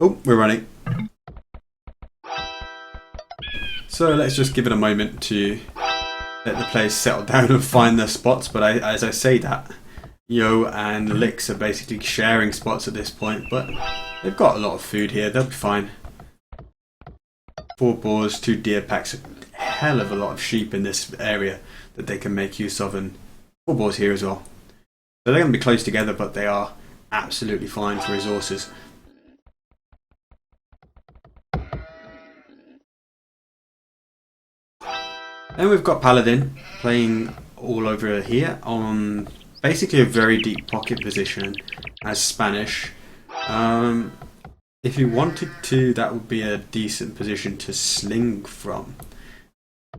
Oh, we're running. So let's just give it a moment to let the players settle down and find their spots. But as I say that, Yo and Licks are basically sharing spots at this point. But they've got a lot of food here. They'll be fine. 4 boars, 2 deer packs, a hell of a lot of sheep in this area that they can make use of, and 4 boars here as well. So they're going to be close together, but they are absolutely fine for resources. Then we've got Paladin playing all over here on basically a very deep pocket position as Spanish. If you wanted to, that would be a decent position to sling from,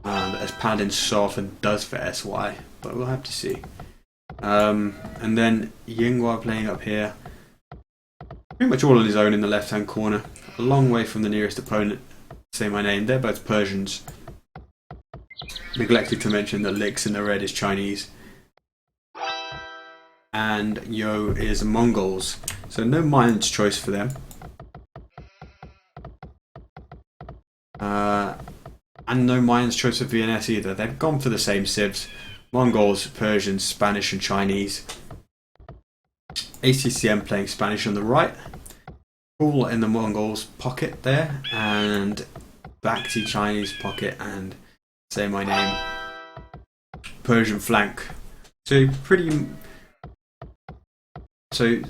as Paladin so often does for SY, but we'll have to see. And then Yingwa playing up here, pretty much all on his own in the left hand corner, a long way from the nearest opponent. Say my name, they're both Persians. Neglected to mention that Licks in the red is Chinese. And Yo is Mongols. So no Mayans choice for them. And no Mayans choice for VNS either. They've gone for the same civs. Mongols, Persians, Spanish and Chinese. ACCM playing Spanish on the right. All in the Mongols pocket there. And Bhakti Chinese pocket and say my name Persian flank. So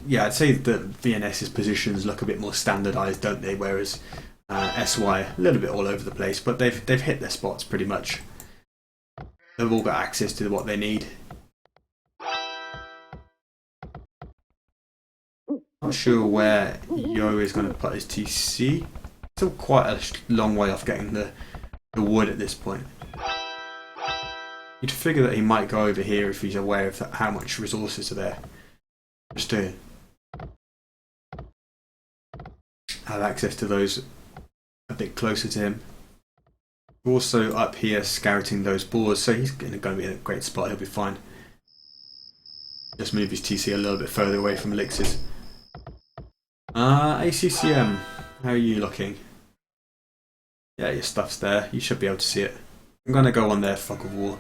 yeah, I'd say that VNS's positions look a bit more standardised, don't they? Whereas SY a little bit all over the place, but they've hit their spots pretty much. They've all got access to what they need. Not sure where Yo is going to put his TC. Still quite a long way off getting the wood at this point. You'd figure that he might go over here if he's aware of how much resources are there. Just to have access to those a bit closer to him. Also up here scouting those boars, so he's going to be in a great spot, he'll be fine. Just move his TC a little bit further away from Elixir's. ACCM, how are you looking? Yeah, your stuff's there, you should be able to see it. I'm going to go on their fog of war.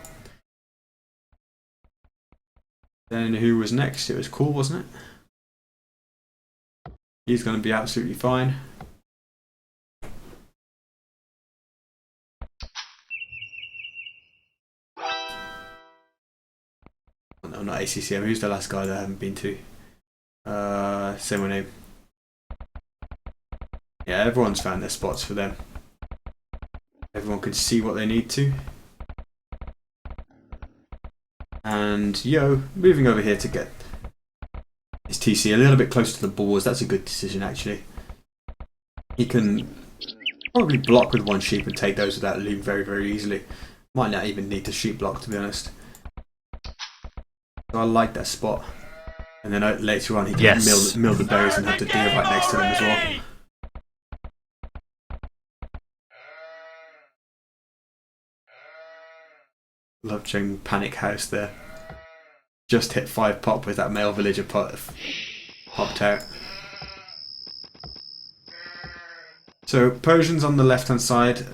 Then who was next? It was Cool, wasn't it? He's going to be absolutely fine. No, not ACCM. Who's the last guy that I haven't been to? Say my name. Yeah, everyone's found their spots for them. Everyone can see what they need to. And Yo, moving over here to get his TC a little bit closer to the boars. That's a good decision, actually. He can probably block with 1 sheep and take those without loom very, very easily. Might not even need to sheep block, to be honest. So I like that spot. And then later on he can mill the berries and have the deer right next to them as well. Love Cheng panic house there. Just hit 5 pop with that male villager popped out. So Persians on the left hand side.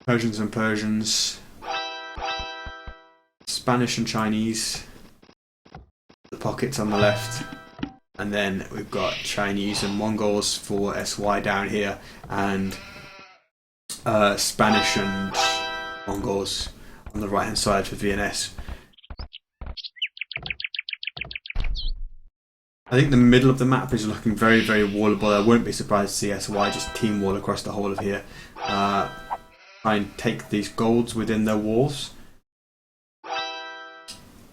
Persians and Persians. Spanish and Chinese. The pockets on the left. And then we've got Chinese and Mongols for SY down here. And Spanish and Mongols on the right hand side for VNS. I think the middle of the map is looking very, very wallable. I won't be surprised to see SY just team wall across the whole of here. Try and take these golds within their walls.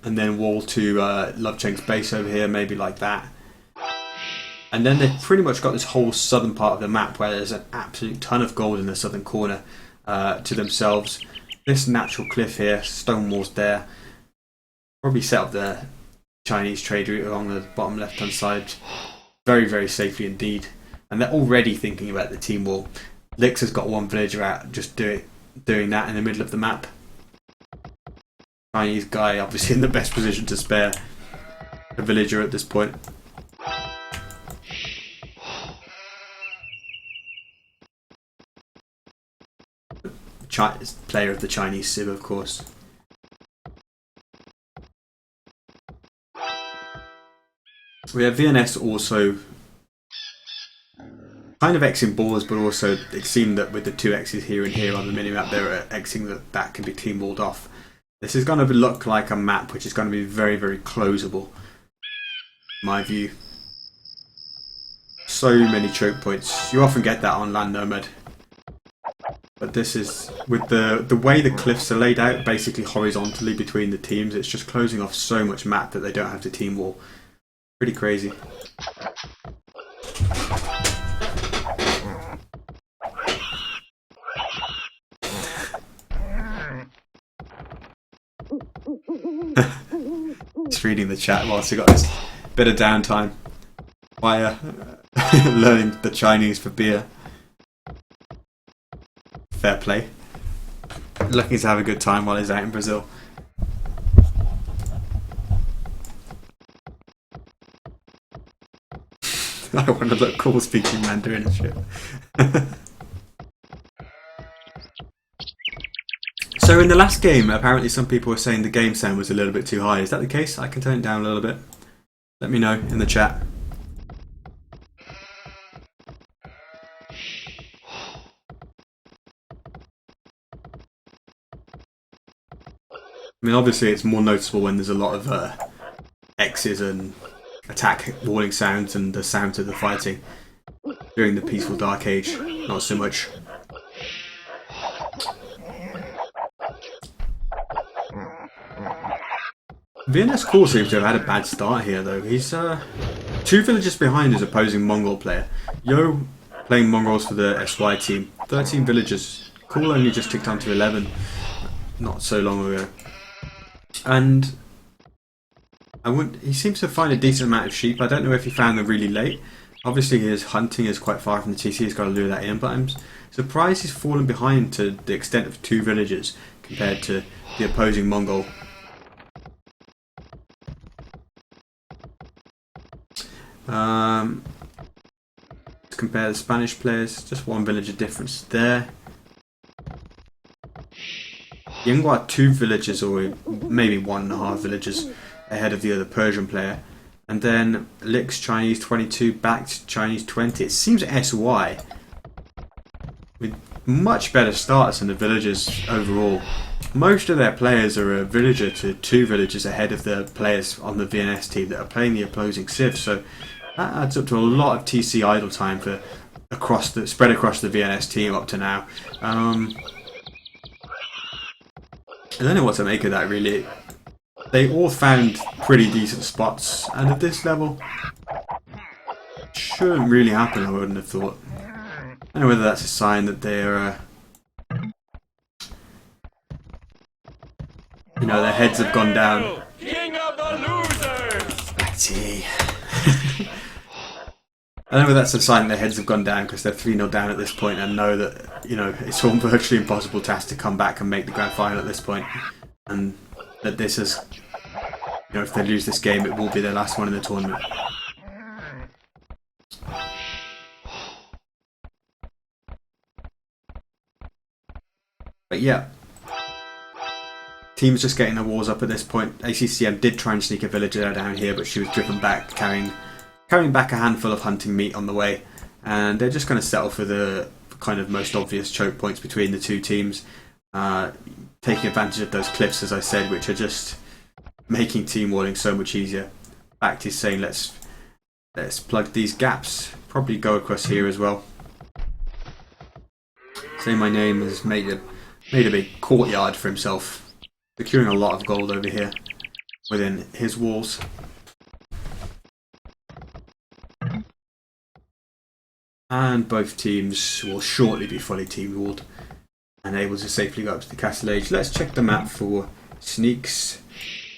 And then wall to Love Cheng's base over here, maybe like that. And then they've pretty much got this whole southern part of the map where there's an absolute ton of gold in the southern corner to themselves. This natural cliff here, stone walls there. Probably set up the Chinese trade route along the bottom left hand side very, very safely indeed. And they're already thinking about the team wall. Lix has got 1 villager out just doing that in the middle of the map. Chinese guy obviously in the best position to spare a villager at this point. player of the Chinese Civ, of course. We have VNS also kind of Xing borders, but also it seemed that with the 2 X's here and here on the minimap, they were Xing that can be team walled off. This is going to look like a map which is going to be very, very closable, in my view. So many choke points. You often get that on Land Nomad. But this is, with the way the cliffs are laid out, basically horizontally between the teams, it's just closing off so much map that they don't have to team wall. Pretty crazy. Just reading the chat whilst we got this bit of downtime via learning the Chinese for beer. Fair play. Lucky to have a good time while he's out in Brazil. I want to look cool speaking Mandarin and shit. So in the last game, apparently some people were saying the game sound was a little bit too high. Is that the case? I can turn it down a little bit. Let me know in the chat. I mean, obviously it's more noticeable when there's a lot of X's and attack walling sounds and the sounds of the fighting during the peaceful Dark Age. Not so much. VNS Core seems to have had a bad start here though. He's 2 villages behind his opposing Mongol player. Yo playing Mongols for the SY team. 13 villages. Cool only just ticked on to 11 not so long ago. And he seems to find a decent amount of sheep. I don't know if he found them really late. Obviously his hunting is quite far from the TC, he's got to lure that in, but I'm surprised he's fallen behind to the extent of 2 villages compared to the opposing Mongol. Let's compare the Spanish players, just 1 villager difference there. Yinghua 2 villages, or maybe 1.5 villages ahead of the other Persian player. And then Lick's Chinese 22 back to Chinese 20. It seems SY with much better starts than the villagers overall. Most of their players are a villager to 2 villagers ahead of the players on the VNS team that are playing the opposing Civ. So that adds up to a lot of TC idle time for spread across the VNS team up to now. I don't know what to make of that really. They all found pretty decent spots, and at this level, shouldn't really happen, I wouldn't have thought. I don't know whether that's a sign that they're, you know, their heads have gone down. King of the losers! Let's see. I don't know whether that's a sign their heads have gone down because they're 3-0 down at this point and know that, you know, it's all virtually impossible task to come back and make the grand final at this point. And that this is, you know, if they lose this game, it will be their last one in the tournament. But yeah, team's just getting the walls up at this point. ACCM did try and sneak a villager down here, but she was driven back, carrying back a handful of hunting meat on the way, and they're just going to settle for the kind of most obvious choke points between the 2 teams, taking advantage of those cliffs, as I said, which are just making team walling so much easier. Back to saying let's plug these gaps, probably go across here as well. Say my name has made a big courtyard for himself, securing a lot of gold over here within his walls. And both teams will shortly be fully team walled and able to safely go up to the Castle Age. Let's check the map for sneaks.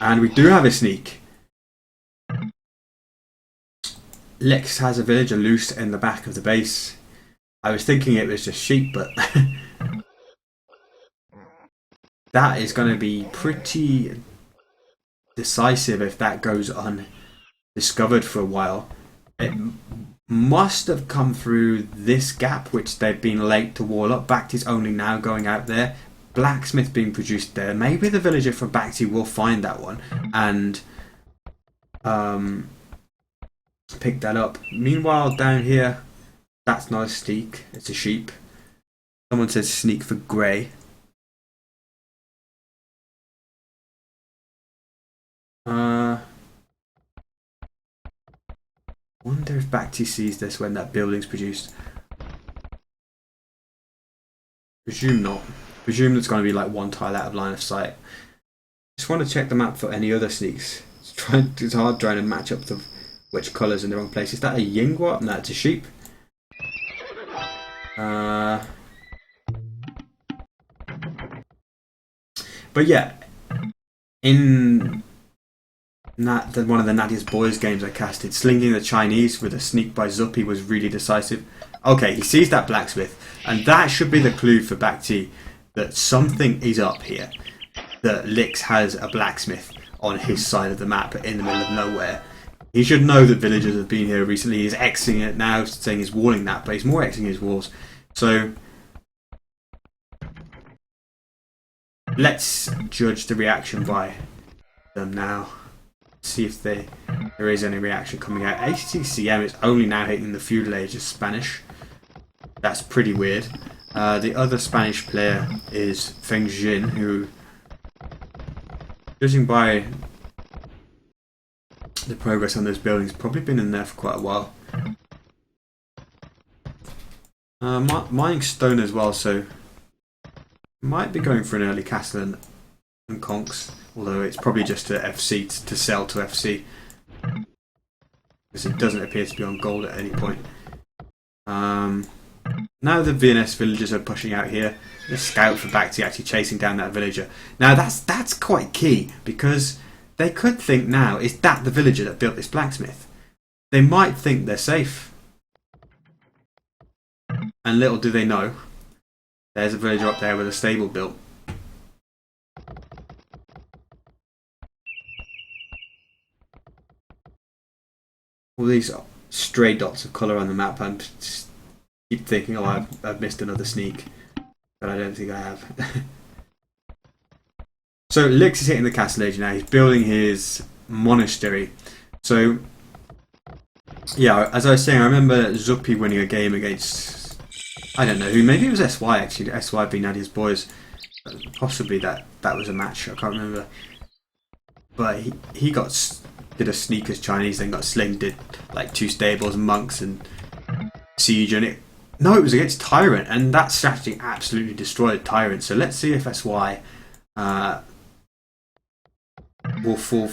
And we do have a sneak. Lex has a villager loose in the back of the base. I was thinking it was just sheep, but that is going to be pretty decisive if that goes undiscovered for a while. It must have come through this gap, which they've been late to wall up. Backed is only now going out there. blacksmith being produced there. Maybe the villager from Bhakti will find that one and pick that up. Meanwhile, down here, that's not a sneak, it's a sheep. Someone says sneak for grey. Wonder if Bhakti sees this when that building's produced. Presume not. Presume it's going to be like one tile out of line of sight. Just want to check the map for any other sneaks. It's hard trying to match up to which colours in the wrong place. Is that a yingwa? No, it's a sheep. But yeah, in one of the Nadia's Boys games I casted, slinging the Chinese with a sneak by Zuppy was really decisive. Okay, he sees that blacksmith, and that should be the clue for Bhakti that something is up here. That Lix has a blacksmith on his side of the map in the middle of nowhere. He should know that villagers have been here recently. He's Xing it now, saying he's walling that, but he's more Xing his walls. So let's judge the reaction by them now. See if there is any reaction coming out. ACCM is only now hitting the feudal age of Spanish. That's pretty weird. The other Spanish player is Feng Jin, who, judging by the progress on those buildings, probably been in there for quite a while. Mining stone as well, so might be going for an early castle and conks, although it's probably just to FC to sell to FC, because it doesn't appear to be on gold at any point. Now the VNS villagers are pushing out here. The scout for Bhakti actually chasing down that villager. Now that's quite key, because they could think now, is that the villager that built this blacksmith? They might think they're safe. And little do they know, there's a villager up there with a stable built. All these stray dots of colour on the map, and just keep thinking, oh, I've missed another sneak, but I don't think I have. So Lix is hitting the castle age now. He's building his monastery. So yeah, as I was saying, I remember Zuppy winning a game against, I don't know who, maybe it was SY actually. SY being Nadia's Boys. Possibly that was a match, I can't remember. But he did a sneak as Chinese, then got slinged, did like 2 stables, monks and siege, and it was against Tyrant, and that strategy absolutely destroyed Tyrant. So let's see if SY will fall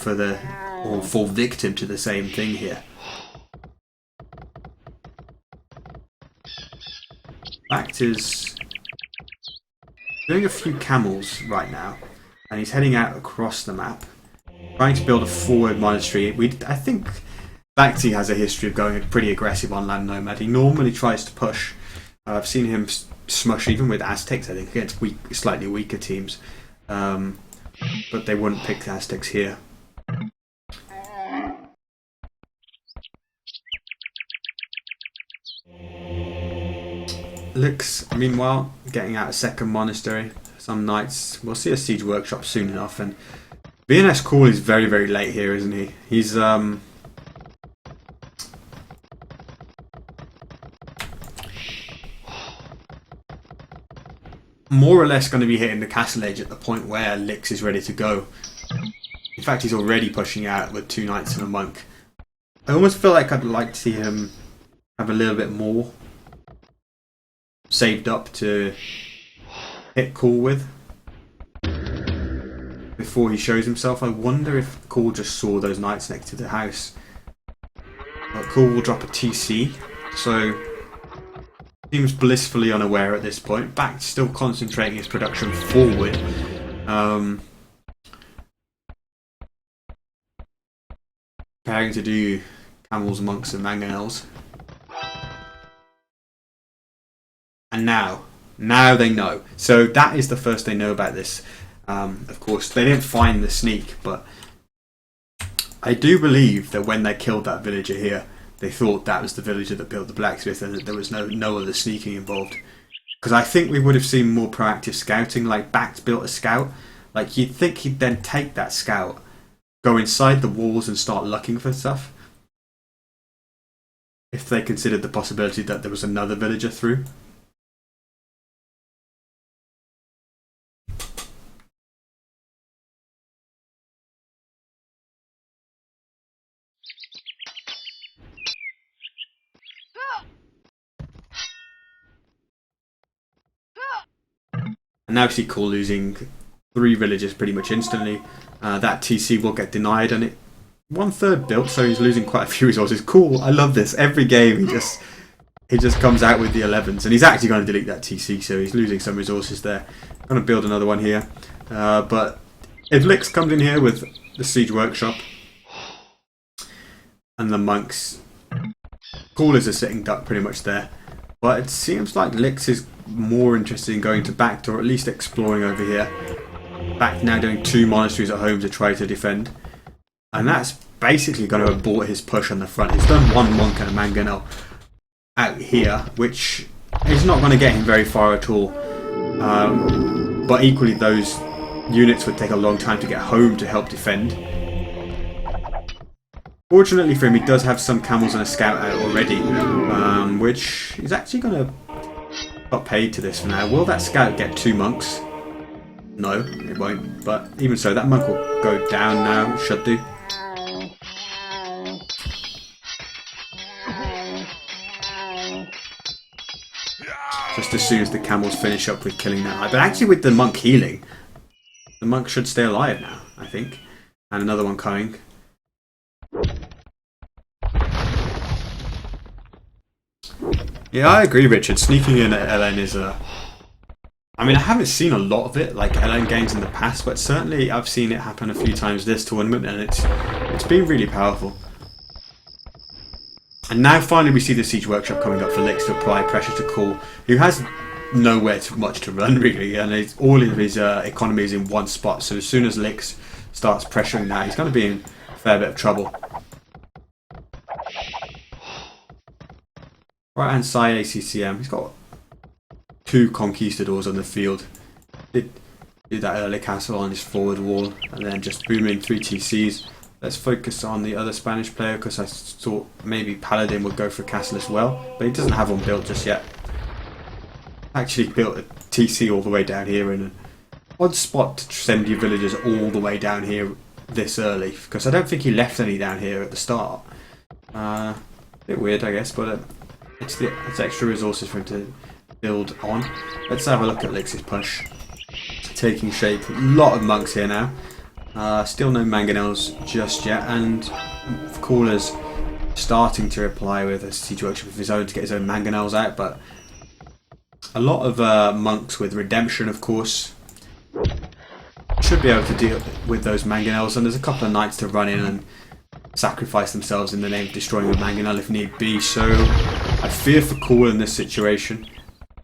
victim to the same thing here. Fact is doing a few camels right now, and he's heading out across the map, trying to build a forward monastery. I think Bhakti has a history of going pretty aggressive on Land Nomad. He normally tries to push. I've seen him smush even with Aztecs, I think, against slightly weaker teams. But they wouldn't pick the Aztecs here. Lix, meanwhile, getting out a second monastery. Some knights. We'll see a siege workshop soon enough. And BNS Call is very, very late here, isn't he? He's more or less going to be hitting the castle age at the point where Lix is ready to go. In fact, he's already pushing out with 2 knights and a monk. I almost feel like I'd like to see him have a little bit more saved up to hit Call with before he shows himself. I wonder if Call just saw those knights next to the house. But Call will drop a TC, so seems blissfully unaware at this point. Back still concentrating his production forward. Preparing to do camels, monks and mangonels. And now they know. So that is the first they know about this. Of course, they didn't find the sneak, but I do believe that when they killed that villager here, they thought that was the villager that built the blacksmith and that there was no other sneaking involved. Because I think we would have seen more proactive scouting, like Bact built a scout. Like you'd think he'd then take that scout, go inside the walls and start looking for stuff. If they considered the possibility that there was another villager through. And now we see Cole losing 3 villagers pretty much instantly. That TC will get denied, and it 1/3 built, so he's losing quite a few resources. Cool, I love this. Every game he just comes out with the 11s, and he's actually going to delete that TC, so he's losing some resources there. I'm going to build another one here, but if Lix comes in here with the Siege Workshop and the monks, Cool is a sitting duck pretty much there. But it seems like Lix is more interested in going to Bact, or at least exploring over here. Bact now doing 2 monasteries at home to try to defend. And that's basically going to abort his push on the front. He's done 1 monk and a mangonel out here, which is not going to get him very far at all. But equally, those units would take a long time to get home to help defend. Fortunately for him, he does have some camels and a scout out already, which is actually going to got paid to this for now. Will that scout get 2 monks? No, it won't. But even so, that monk will go down now. Should do. Just as soon as the camels finish up with killing that eye. But actually, with the monk healing, the monk should stay alive now, I think. And another one coming. Yeah, I agree, Richard. Sneaking in at LN is a... I mean, I haven't seen a lot of it, like LN games in the past, but certainly I've seen it happen a few times this tournament, and it's been really powerful. And now finally we see the Siege Workshop coming up for Lix to apply pressure to Cole, who has nowhere too much to run really, and all of his economy is in one spot, so as soon as Lix starts pressuring that, he's going to be in a fair bit of trouble. Right hand side ACCM, he's got 2 conquistadors on the field. Did that early castle on his forward wall, and then just booming 3 TCs. Let's focus on the other Spanish player, because I thought maybe Paladin would go for a castle as well, but he doesn't have one built just yet. Actually built a TC all the way down here in an odd spot to send your villagers all the way down here this early, because I don't think he left any down here at the start. A bit weird, I guess, but it's extra resources for him to build on. Let's have a look at Lix's push. Taking shape. A lot of monks here now. Still no mangonels just yet, and Caller's starting to reply with a Siege Workshop of his own to get his own mangonels out, but a lot of monks with redemption, of course, should be able to deal with those mangonels, and there's a couple of knights to run in and sacrifice themselves in the name of destroying a mangonel if need be, so I fear for Caller in this situation.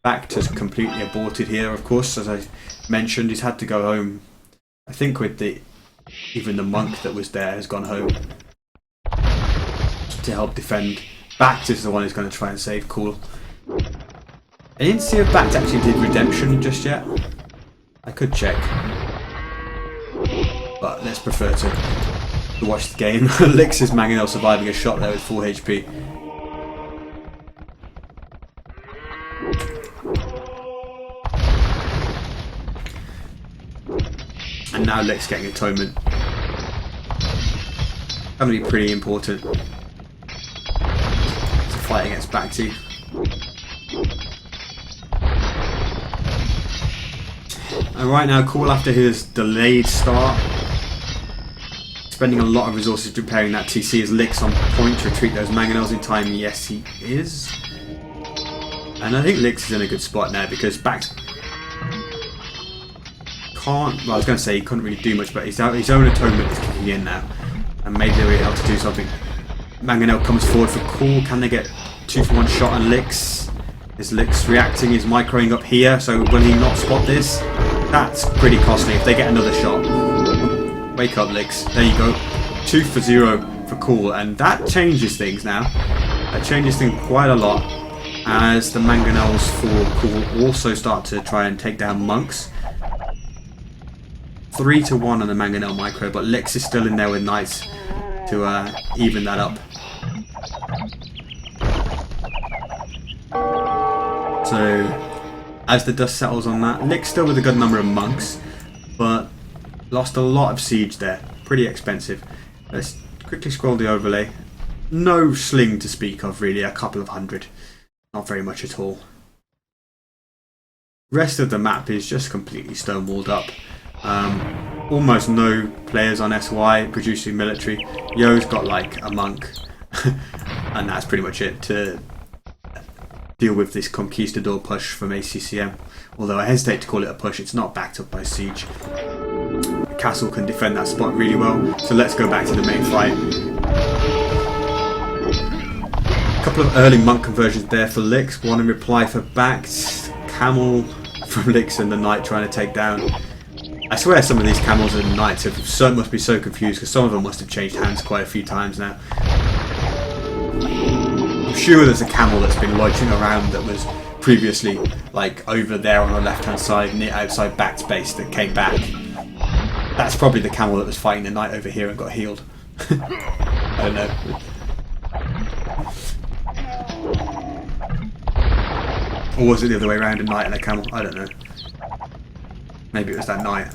Bact has completely aborted here, of course, as I mentioned. He's had to go home. I think with even the monk that was there has gone home to help defend. Bact is the one who's going to try and save Caller. I didn't see if Bact actually did redemption just yet. I could check, but let's prefer to watch the game. Lix's mangonel surviving a shot there with 4 HP. And now Lix getting atonement. Going to be pretty important to fight against Bacti. And right now, Call after his delayed start, spending a lot of resources preparing that TC. Is Lix on point to retreat those mangonels in time? Yes, he is. And I think Lix is in a good spot now because Bact can't. Well, I was going to say he couldn't really do much, but his own atonement is kicking in now, and maybe they'll be able to do something. Mangonel comes forward for Call. Can they get 2-for-1 shot on Lix? Is Lix reacting? Is microing up here? So will he not spot this? That's pretty costly if they get another shot. Wake up, Lix. There you go. 2-for-0 for Call, and that changes things now. That changes things quite a lot. as the mangonels for Cool also start to try and take down monks. 3-1 on the mangonel micro, but Lix is still in there with knights to even that up. So as the dust settles on that, Lix still with a good number of monks, but lost a lot of siege there. Pretty expensive. Let's quickly scroll the overlay. No sling to speak of really, a couple of hundred. Not very much at all. Rest of the map is just completely stonewalled up. Almost no players on SY producing military. Yo's got like a monk. And that's pretty much it to deal with this conquistador push from ACCM. Although I hesitate to call it a push, it's not backed up by siege. The castle can defend that spot really well. So let's go back to the main fight. A couple of early monk conversions there for Lix. One in reply for backed. Camel from Lix and the knight trying to take down. I swear some of these camels and knights must be so confused because some of them must have changed hands quite a few times now. I'm sure there's a camel that's been loitering around that was previously like over there on the left hand side near outside Back's base that came back. That's probably the camel that was fighting the knight over here and got healed. I don't know. Or was it the other way around, a knight and a camel? I don't know. Maybe it was that knight.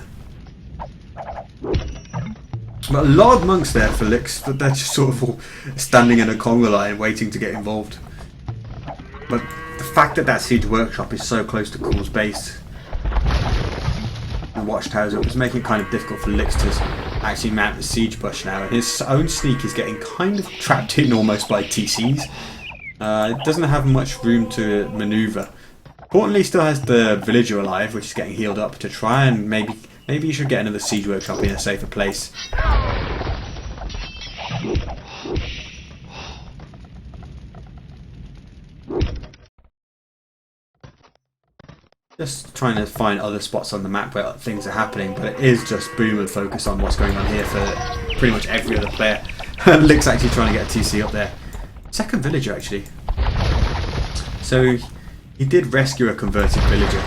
But a lot of monks there for Lix, but they're just sort of all standing in a conga line waiting to get involved. But the fact that that siege workshop is so close to Cool's base and watchtowers up is making it kind of difficult for Lix to actually mount the siege push now. And his own sneak is getting kind of trapped in almost by TCs. It doesn't have much room to manoeuvre. Importantly, still has the villager alive, which is getting healed up to try and maybe you should get another siege workshop in a safer place. Just trying to find other spots on the map where things are happening, but it is just boom and focus on what's going on here for pretty much every other player. Lick's actually trying to get a TC up there. Second villager actually. So he did rescue a converted villager.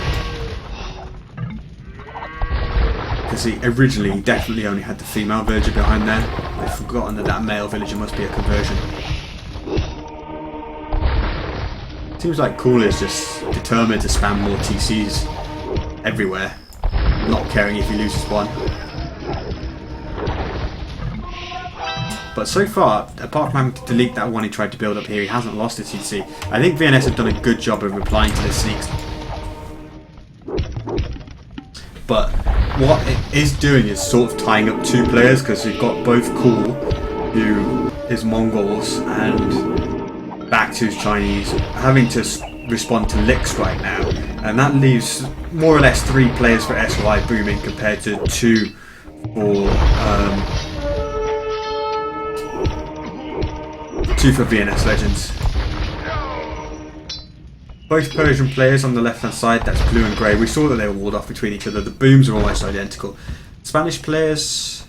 Because he originally definitely only had the female villager behind there. They've forgotten that that male villager must be a conversion. Seems like Cool is just determined to spam more TCs everywhere, not caring if he loses one. But so far, apart from having to delete that one he tried to build up here, he hasn't lost a TC. I think VNS have done a good job of replying to the sneaks. But what it is doing is sort of tying up two players, because you've got both Cool, who is Mongols, and Back who's Chinese, having to respond to Lix right now. And that leaves more or less 3 players for SY booming compared to 2 for VNS Legends. Both Persian players on the left hand side, that's blue and grey. We saw that they were walled off between each other. The booms are almost identical. Spanish players,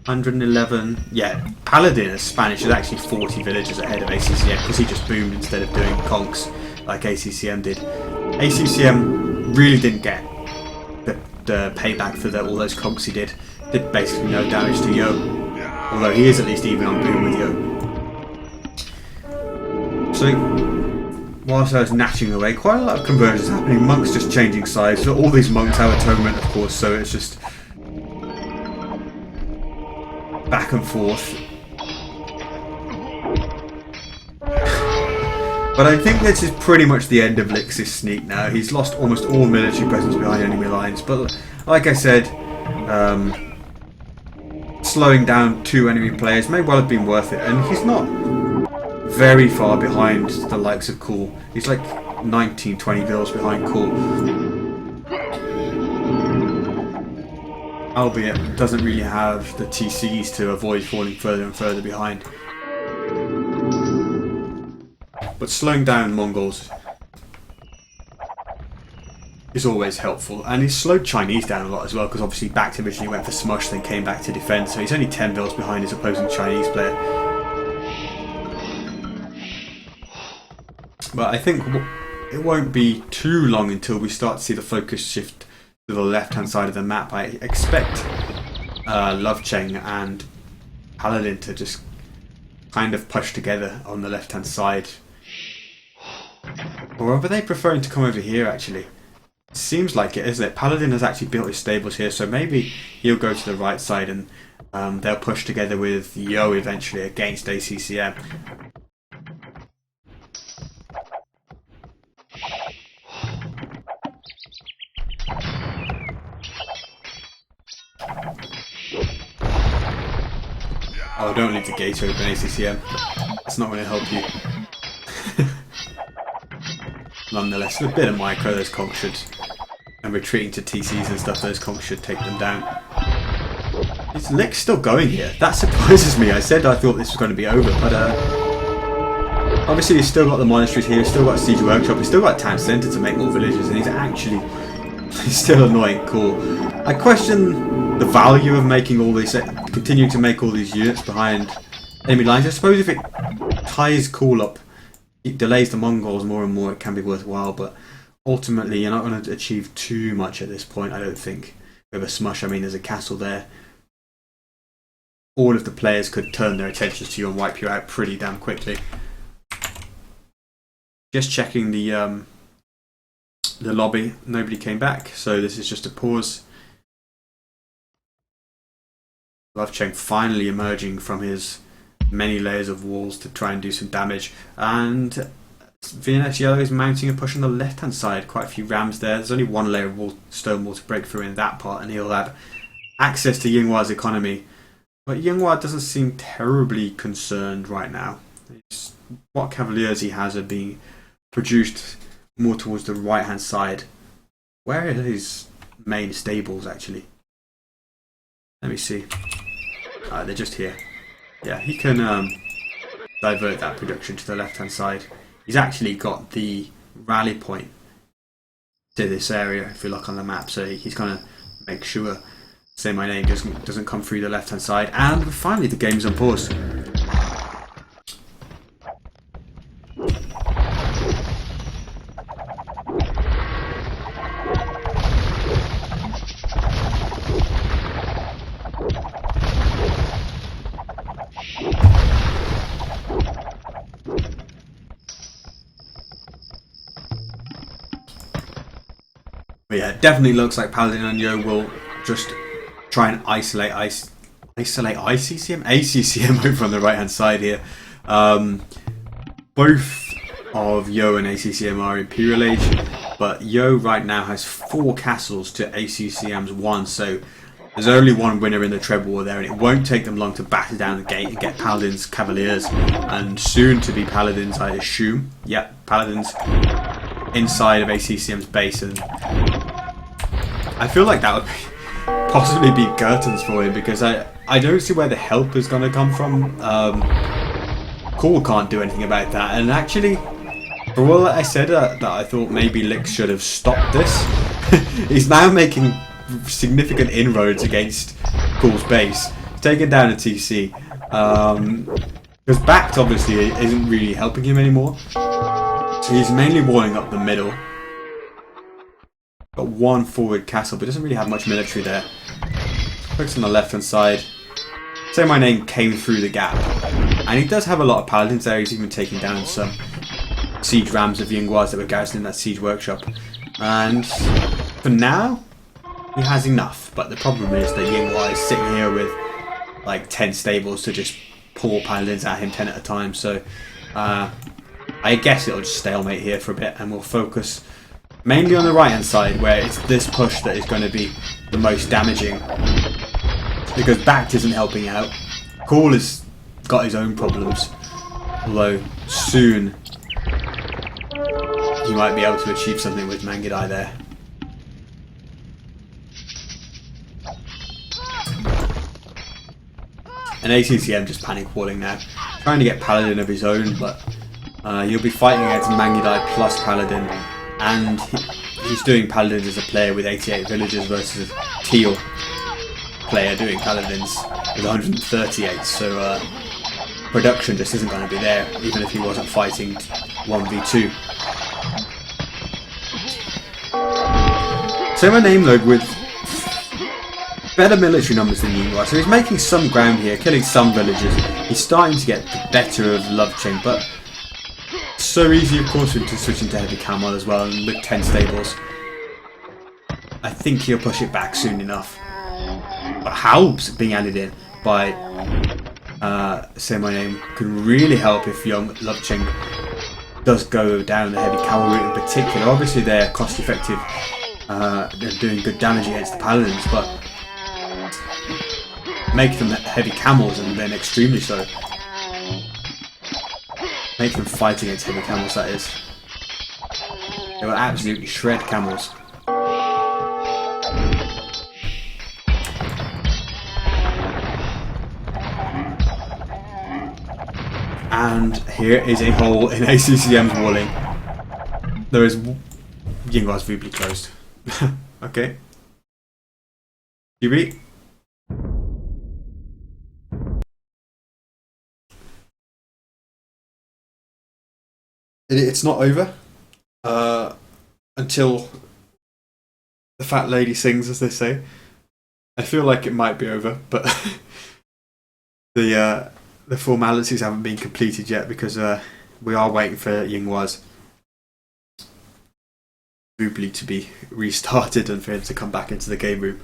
111. Yeah, Paladin as Spanish is actually 40 villages ahead of ACCM because he just boomed instead of doing conks like ACCM did. ACCM really didn't get the payback for all those conks he did. Did basically no damage to Yo, although he is at least even on boom with Yo. So, whilst I was gnashing away, quite a lot of conversions happening. Monks just changing sides. So all these monks have atonement, of course, so it's just back and forth. But I think this is pretty much the end of Lix's sneak now. He's lost almost all military presence behind enemy lines. But like I said, slowing down 2 enemy players may well have been worth it. And he's not very far behind the likes of Cool. He's like 19-20 vills behind Cool. Albeit doesn't really have the TCs to avoid falling further and further behind. But slowing down Mongols is always helpful, and he's slowed Chinese down a lot as well, because obviously Back originally went for smush then came back to defend, so he's only 10 vills behind his opposing Chinese player. But I think it won't be too long until we start to see the focus shift to the left-hand side of the map. I expect Love Cheng and Paladin to just kind of push together on the left-hand side. Or are they preferring to come over here, actually? It seems like it, isn't it? Paladin has actually built his stables here, so maybe he'll go to the right side and they'll push together with Yo eventually against ACCM. Oh, don't leave the gate open, ACCM. It's not going to help you. Nonetheless, a bit of micro, those conks should, and retreating to TCs and stuff, those conks should take them down. Is Lick's still going here? That surprises me. I said I thought this was going to be over, but obviously he's still got the monasteries here, he's still got a siege workshop, he's still got a town centre to make more villages, and he's still annoying. Cool. I question the value of making all these, continuing to make all these units behind enemy lines. I suppose if it ties Cool up, it delays the Mongols more and more, it can be worthwhile, but ultimately you're not going to achieve too much at this point, I don't think. With a smush, I mean, there's a castle there. All of the players could turn their attentions to you and wipe you out pretty damn quickly. Just checking the lobby, nobody came back, so this is just a pause. Love Cheng finally emerging from his many layers of walls to try and do some damage, and VNX Yellow is mounting a push on the left hand side. Quite a few rams there. There's only one layer of stone wall to break through in that part, and he'll have access to Yinghua's economy, but Yinghua doesn't seem terribly concerned right now. What cavaliers he has are being produced more towards the right hand side. Where are his main stables actually? Let me see. They're just here. Yeah, he can divert that production to the left-hand side. He's actually got the rally point to this area, if you look on the map, so he's going to make sure Say My Name doesn't come through the left-hand side. And finally, the game's on pause. But yeah, it definitely looks like Paladin and Yo will just try and isolate ICCM? ACCM over on the right hand side here. Both of Yo and ACCM are Imperial Age, but Yo right now has 4 castles to ACCM's 1, so there's only one winner in the treble war there, and it won't take them long to batter down the gate and get Paladin's Cavaliers, and soon to be Paladins, I assume. Yep, Paladins inside of ACCM's base, and I feel like that would possibly be curtains for him, because I don't see where the help is going to come from. Cool can't do anything about that, and actually, for all that I said that I thought maybe Lick should have stopped this, he's now making significant inroads against Cool's base, taking down a TC, because Backed obviously isn't really helping him anymore, so he's mainly walling up the middle. Got one forward castle, but doesn't really have much military there. Focus on the left hand side. Say My Name came through the gap, and he does have a lot of paladins there. He's even taking down some siege rams of Yinghuas that were garrisoning that siege workshop. And for now, he has enough. But the problem is that Yinghua is sitting here with like 10 stables to just pour paladins at him 10 at a time. So I guess it'll just stalemate here for a bit, and we'll focus mainly on the right hand side, where it's this push that is going to be the most damaging, because Backed isn't helping out. Cool has got his own problems, although soon he might be able to achieve something with Mangudai there. And ACCM just panic walling now, trying to get Paladin of his own, but he'll be fighting against Mangudai plus Paladin, and he's doing Paladins as a player with 88 villages versus a Teal player doing Paladins with 138, so production just isn't going to be there, even if he wasn't fighting 1v2. So my name though with better military numbers than Yingwa, so he's making some ground here, killing some villagers. He's starting to get the better of Love Chain, but so easy of course for him to switch into heavy camel as well, and with 10 stables. I think he'll push it back soon enough. But Halb's being added in by Say My Name could really help if young Love Chain does go down the heavy camel route in particular. Obviously they're cost effective, they're doing good damage against the paladins, but make them heavy camels and then extremely so. Make them fight against heavy camels, that is. They will absolutely shred camels. And here is a hole in ACCM's walling. There is Yinghua's visibly closed. Okay. TV. It's not over until the fat lady sings, as they say. I feel like it might be over, but the formalities haven't been completed yet because we are waiting for Yinghua's Boobly to be restarted and for him to come back into the game room.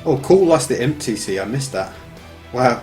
Oh, cool, lost the MTC, I missed that. Wow.